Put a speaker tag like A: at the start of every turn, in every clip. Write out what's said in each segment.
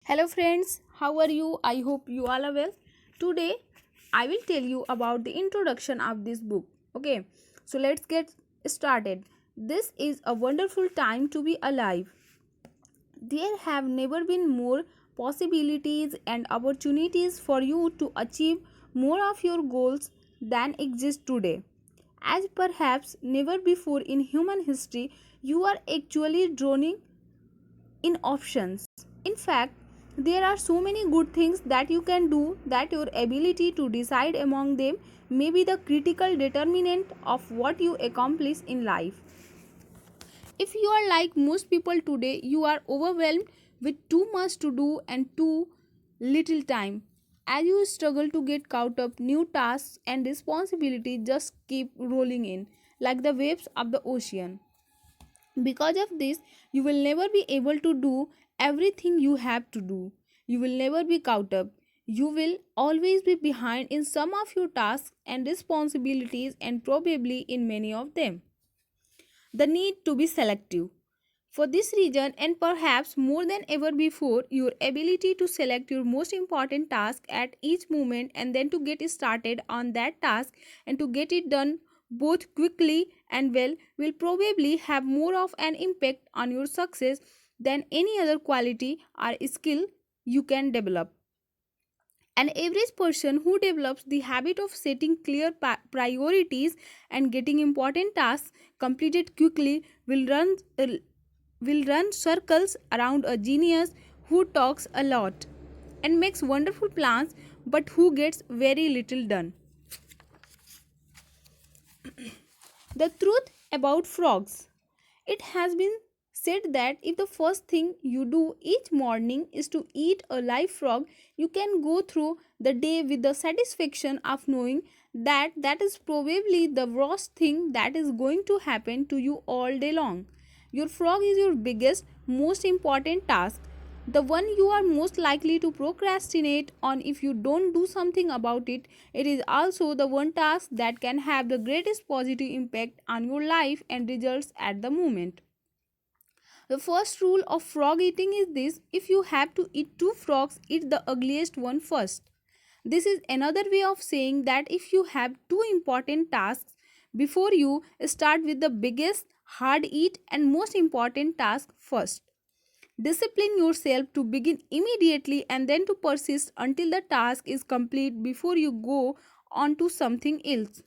A: Hello friends, how are you? I hope you all are well. Today I will tell you about the introduction of this book. Okay, so let's get started. This is a wonderful time to be alive. There have never been more possibilities and opportunities for you to achieve more of your goals than exist today. As perhaps never before in human history, you are actually drowning in options. In fact, there are so many good things that you can do that your ability to decide among them may be the critical determinant of what you accomplish in life. If you are like most people today, you are overwhelmed with too much to do and too little time. As you struggle to get caught up, new tasks and responsibilities just keep rolling in like the waves of the ocean. Because of this, you will never be able to do everything you have to do. You will never be caught up. You will always be behind in some of your tasks and responsibilities, and probably in many of them. The need to be selective. For this reason, and perhaps more than ever before, your ability to select your most important task at each moment and then to get started on that task and to get it done both quickly and well will probably have more of an impact on your success than any other quality or skill you can develop. An average person who develops the habit of setting clear priorities and getting important tasks completed quickly will run circles around a genius who talks a lot and makes wonderful plans but who gets very little done. The truth about frogs. It has been said that if the first thing you do each morning is to eat a live frog, you can go through the day with the satisfaction of knowing that that is probably the worst thing that is going to happen to you all day long. Your frog is your biggest, most important task, the one you are most likely to procrastinate on if you don't do something about it. It is also the one task that can have the greatest positive impact on your life and results at the moment. The first rule of frog eating is this: if you have to eat two frogs, eat the ugliest one first. This is another way of saying that if you have two important tasks before you, start with the biggest, hard eat, and most important task first. Discipline yourself to begin immediately and then to persist until the task is complete before you go on to something else.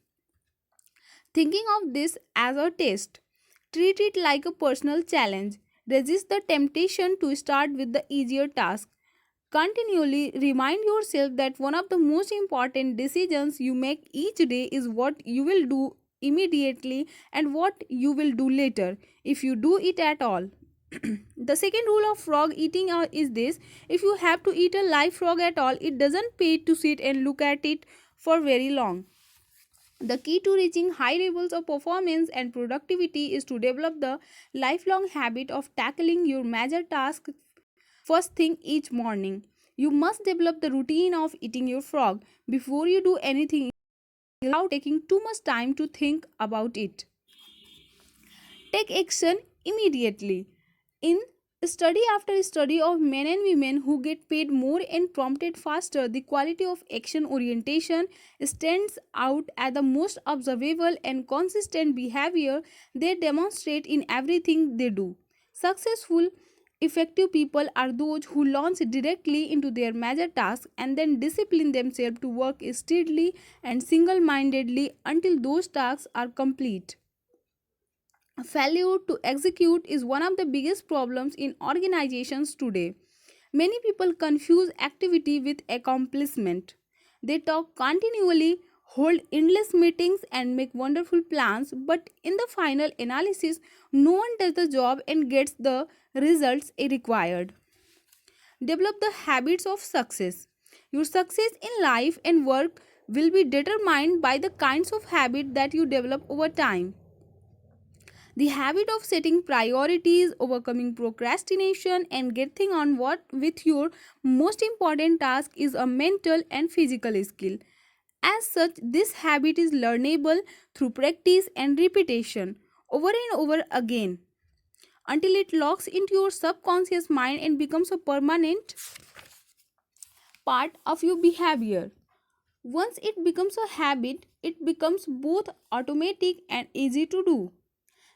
A: Thinking of this as a test, treat it like a personal challenge. Resist the temptation to start with the easier task. Continually remind yourself that one of the most important decisions you make each day is what you will do immediately and what you will do later, if you do it at all. The second rule of frog eating is this: if you have to eat a live frog at all, it doesn't pay to sit and look at it for very long. The key to reaching high levels of performance and productivity is to develop the lifelong habit of tackling your major task first thing each morning. You must develop the routine of eating your frog before you do anything without taking too much time to think about it. Take action immediately. In study after study of men and women who get paid more and prompted faster, the quality of action orientation stands out as the most observable and consistent behavior they demonstrate in everything they do. Successful, effective people are those who launch directly into their major tasks and then discipline themselves to work steadily and single mindedly until those tasks are complete. Failure to execute is one of the biggest problems in organizations today. Many people confuse activity with accomplishment. They talk continually, hold endless meetings, and make wonderful plans, but in the final analysis, no one does the job and gets the results required. Develop the habits of success. Your success in life and work will be determined by the kinds of habit that you develop over time. The habit of setting priorities, overcoming procrastination, and getting on what with your most important task is a mental and physical skill. As such, this habit is learnable through practice and repetition over and over again until it locks into your subconscious mind and becomes a permanent. part of your behavior. Once it becomes a habit, it becomes both automatic and easy to do.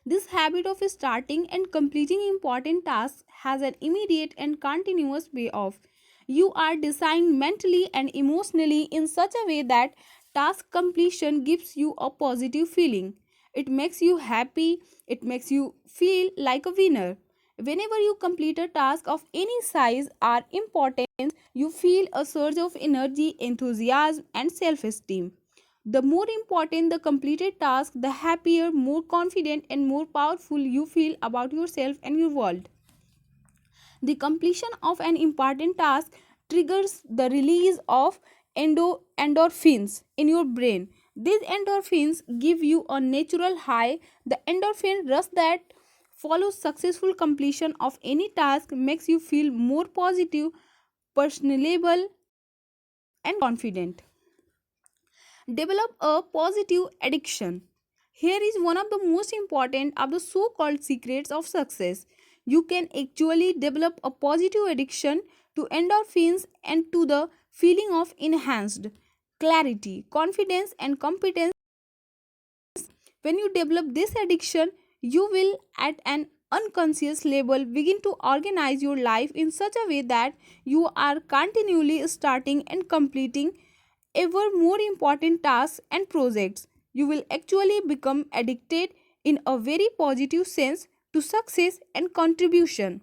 A: This habit of starting and completing important tasks has an immediate and continuous payoff. You are designed mentally and emotionally in such a way that task completion gives you a positive feeling. It makes you happy, it makes you feel like a winner. Whenever you complete a task of any size or importance, you feel a surge of energy, enthusiasm, and self esteem. The more important the completed task, the happier, more confident, and more powerful you feel about yourself and your world. The completion of an important task triggers the release of endorphins in your brain. These endorphins give you a natural high. The endorphin rush that follows successful completion of any task makes you feel more positive, personable, and confident. Develop a positive addiction. Here is one of the most important of the so called secrets of success. You can actually develop a positive addiction to endorphins and to the feeling of enhanced clarity, confidence, and competence. When you develop this addiction, you will, at an unconscious level, begin to organize your life in such a way that you are continually starting and completing ever more important tasks and projects. You will actually become addicted in a very positive sense to success and contribution.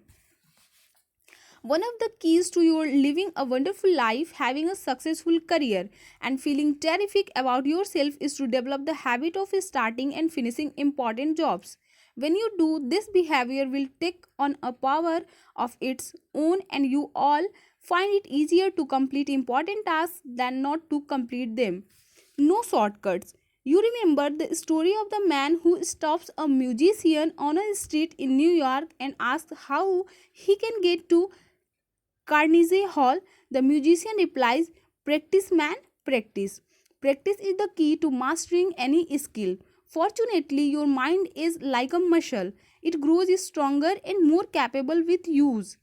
A: One of the keys to your living a wonderful life, having a successful career, and feeling terrific about yourself is to develop the habit of starting and finishing important jobs. When you do, this behavior will take on a power of its own, and you all find it easier to complete important tasks than not to complete them. No shortcuts. You remember the story of the man who stops a musician on a street in New York and asks how he can get to Carnegie Hall. The musician replies, "Practice, man, practice. Practice is the key to mastering any skill. Fortunately, your mind is like a muscle, it grows stronger and more capable with use.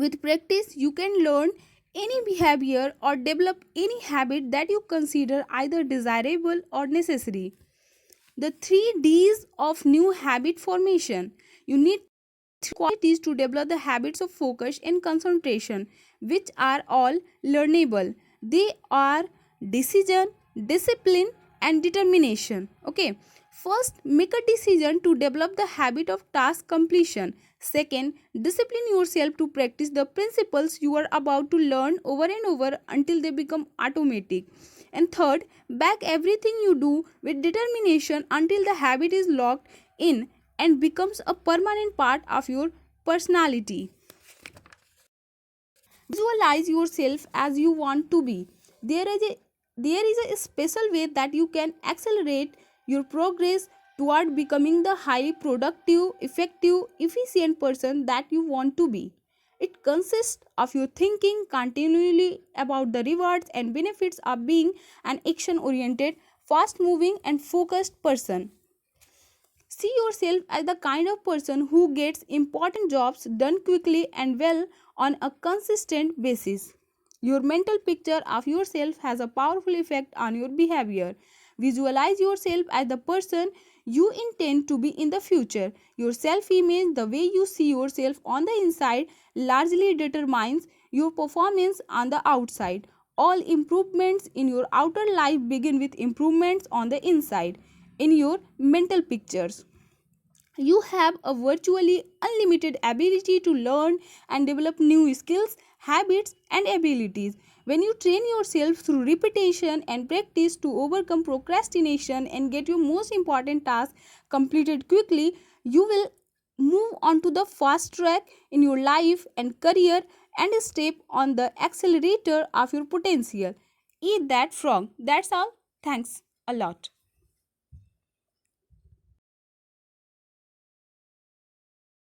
A: With practice, you can learn any behavior or develop any habit that you consider either desirable or necessary. The 3 Ds of new habit formation. You need qualities to develop the habits of focus and concentration, which are all learnable. They are decision, discipline, and determination. Okay, first, make a decision to develop the habit of task completion. Second, discipline yourself to practice the principles you are about to learn over and over until they become automatic. And third, back everything you do with determination until the habit is locked in and becomes a permanent part of your personality. Visualize yourself as you want to be. There is a special way that you can accelerate your progress toward becoming the highly productive, effective, efficient person that you want to be. It consists of you thinking continually about the rewards and benefits of being an action oriented, fast moving, and focused person. See yourself as the kind of person who gets important jobs done quickly and well on a consistent basis. Your mental picture of yourself has a powerful effect on your behavior. Visualize yourself as the person you intend to be in the future. Your self image, the way you see yourself on the inside, largely determines your performance on the outside. All improvements in your outer life begin with improvements on the inside in your mental pictures. You have a virtually unlimited ability to learn and develop new skills, habits, and abilities. When you train yourself through repetition and practice to overcome procrastination and get your most important task completed quickly, you will move on to the fast track in your life and career and step on the accelerator of your potential. Eat that frog. That's all. Thanks a lot.